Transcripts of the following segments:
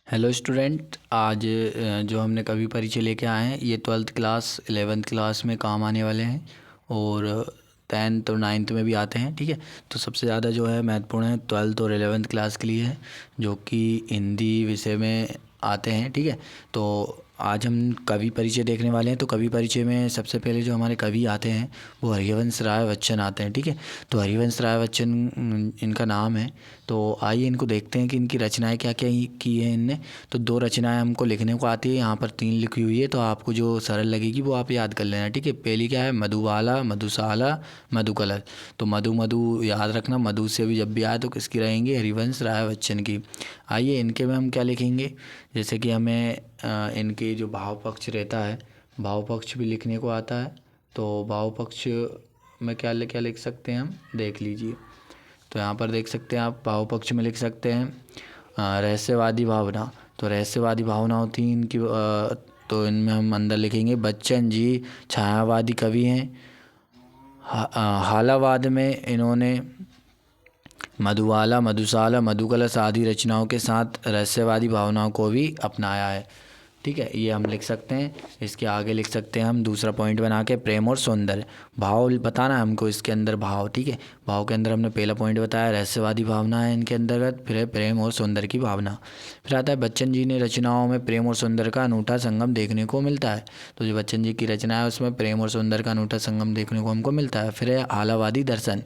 Hello student, आज जो हमने कवि परिचय लेके आए हैं ये 12th क्लास 11th क्लास में काम आने वाले हैं और 10th और 9th में भी आते हैं। ठीक है, तो सबसे ज़्यादा जो है महत्वपूर्ण है 12th और 11th क्लास के लिए है, जो कि हिंदी विषय में आते हैं। ठीक है, तो आज हम कवि परिचय देखने वाले हैं। तो कवि परिचय में सबसे पहले जो हमारे कवि आते हैं वो हरिवंश राय बच्चन आते हैं। ठीक है, तो हरिवंश राय बच्चन इनका नाम है। तो आइए इनको देखते हैं कि इनकी रचनाएं क्या क्या की है इनने। तो 2 रचनाएं हमको लिखने को आती है, यहाँ पर 3 लिखी हुई है, तो आपको जो सरल लगेगी वो आप याद कर लेना। ठीक है, पहली क्या है, मधुबाला, मधुशाला, मधुकलश। तो मधु मधु याद रखना, मधु से भी जब भी आए तो किसकी रहेंगी, हरिवंश राय बच्चन की। आइए इनके में हम क्या लिखेंगे, जैसे कि हमें इनके जो भाव पक्ष रहता है, भाव पक्ष भी लिखने को आता है। तो भाव पक्ष में क्या क्या लिख सकते हैं हम, देख लीजिए। तो यहाँ पर देख सकते हैं आप, भाव पक्ष में लिख सकते हैं रहस्यवादी भावना। तो रहस्यवादी भावना होती है इनकी, तो इनमें हम अंदर लिखेंगे बच्चन जी छायावादी कवि हैं। हालावाद में इन्होंने मधुबाला, मधुशाला, मधुकलश आदि रचनाओं के साथ रहस्यवादी भावनाओं को भी अपनाया है। ठीक है, ये हम लिख सकते हैं। इसके आगे लिख सकते हैं हम दूसरा पॉइंट बना के, प्रेम और सौंदर्य। भाव बताना है हमको इसके अंदर, भाव। ठीक है, भाव के अंदर हमने पहला पॉइंट बताया रहस्यवादी भावना है इनके अंतर्गत, फिर है प्रेम और सौंदर्य की भावना। फिर आता है बच्चन जी ने रचनाओं में प्रेम और सौंदर्य का अनूठा संगम देखने को मिलता है। तो जो बच्चन जी की रचना है उसमें प्रेम और सौंदर्य का अनूठा संगम देखने को हमको मिलता है। फिर है आलावादी दर्शन।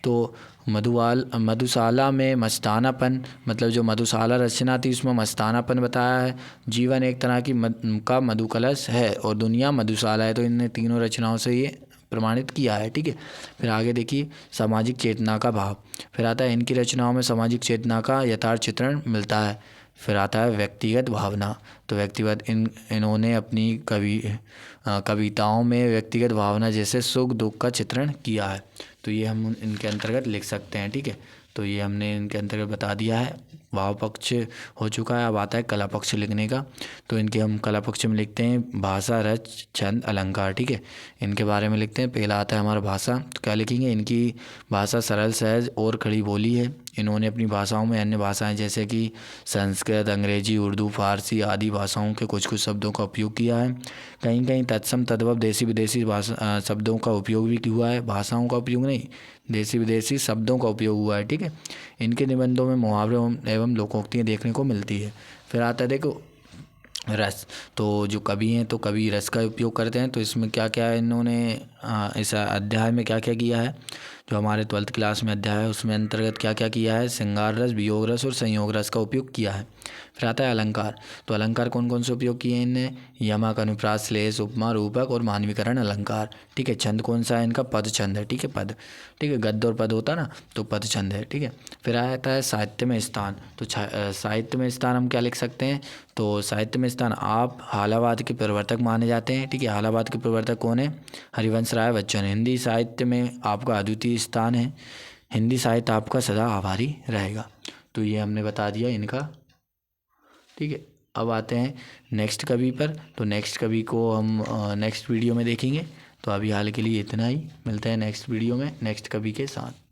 तो मधुशाला में मस्तानापन, मतलब जो मधुशाला रचना थी उसमें मस्तानापन बताया है। जीवन एक तरह की का मधुकलश है और दुनिया मधुशाला है। तो इनने तीनों रचनाओं से ये प्रमाणित किया है। ठीक है, फिर आगे देखिए, सामाजिक चेतना का भाव। फिर आता है इनकी रचनाओं में सामाजिक चेतना का यथार्थ चित्रण मिलता है। फिर आता है व्यक्तिगत भावना। तो व्यक्तिगत इन्होंने अपनी कविताओं में व्यक्तिगत भावना जैसे सुख दुख का चित्रण किया है। तो ये हम इनके अंतर्गत लिख सकते हैं। ठीक है, तो ये हमने इनके अंतर्गत बता दिया है। भाव पक्ष हो चुका है, अब आता है कला पक्ष लिखने का। तो इनके हम कला पक्ष में लिखते हैं भाषा, रच, छंद, अलंकार। ठीक है, इनके बारे में लिखते हैं। पहला आता है हमारा भाषा। तो क्या लिखेंगे, इनकी भाषा सरल, सहज और खड़ी बोली है। इन्होंने अपनी भाषाओं में अन्य भाषाएं जैसे कि संस्कृत, अंग्रेजी, उर्दू, फारसी आदि भाषाओं के कुछ कुछ शब्दों का उपयोग किया है। कहीं कहीं तत्सम, तद्भव, देसी विदेशी भाषा शब्दों का उपयोग भी हुआ है। भाषाओं का उपयोग नहीं, देसी विदेशी शब्दों का उपयोग हुआ है। ठीक है, इनके निबंधों में मुहावरे एवं लोकोक्तियाँ देखने को मिलती है। फिर आता है देखो रस। तो जो कवि हैं तो कवि रस का उपयोग करते हैं। तो इसमें क्या क्या इन्होंने इस अध्याय में क्या क्या किया है, जो हमारे 12th क्लास में अध्याय है उसमें अंतर्गत क्या क्या किया है, श्रृंगार रस, वियोग रस और संयोग रस का उपयोग किया है। फिर आता है अलंकार। तो अलंकार कौन कौन से उपयोग किए हैं इनने, यमक, अनुप्रास, श्लेष, उपमा, रूपक और मानवीकरण अलंकार। ठीक है, छंद कौन सा है इनका, पद छंद है। ठीक है, पद। ठीक है, गद्य और पद होता ना, तो पद छंद है। ठीक है, फिर आता है साहित्य में स्थान। तो साहित्य में स्थान हम क्या लिख सकते हैं, तो साहित्य में स्थान आप हालावाद के प्रवर्तक माने जाते हैं। ठीक है, हालावाद के प्रवर्तक कौन है, हरिवंश राय बच्चन। हिंदी साहित्य में आपका अद्वितीय स्थान है, हिंदी साहित्य आपका सदा आभारी रहेगा। तो ये हमने बता दिया इनका। ठीक है, अब आते हैं नेक्स्ट कवि पर। तो नेक्स्ट कवि को हम नेक्स्ट वीडियो में देखेंगे। तो अभी हाल के लिए इतना ही, मिलते हैं नेक्स्ट वीडियो में नेक्स्ट कवि के साथ।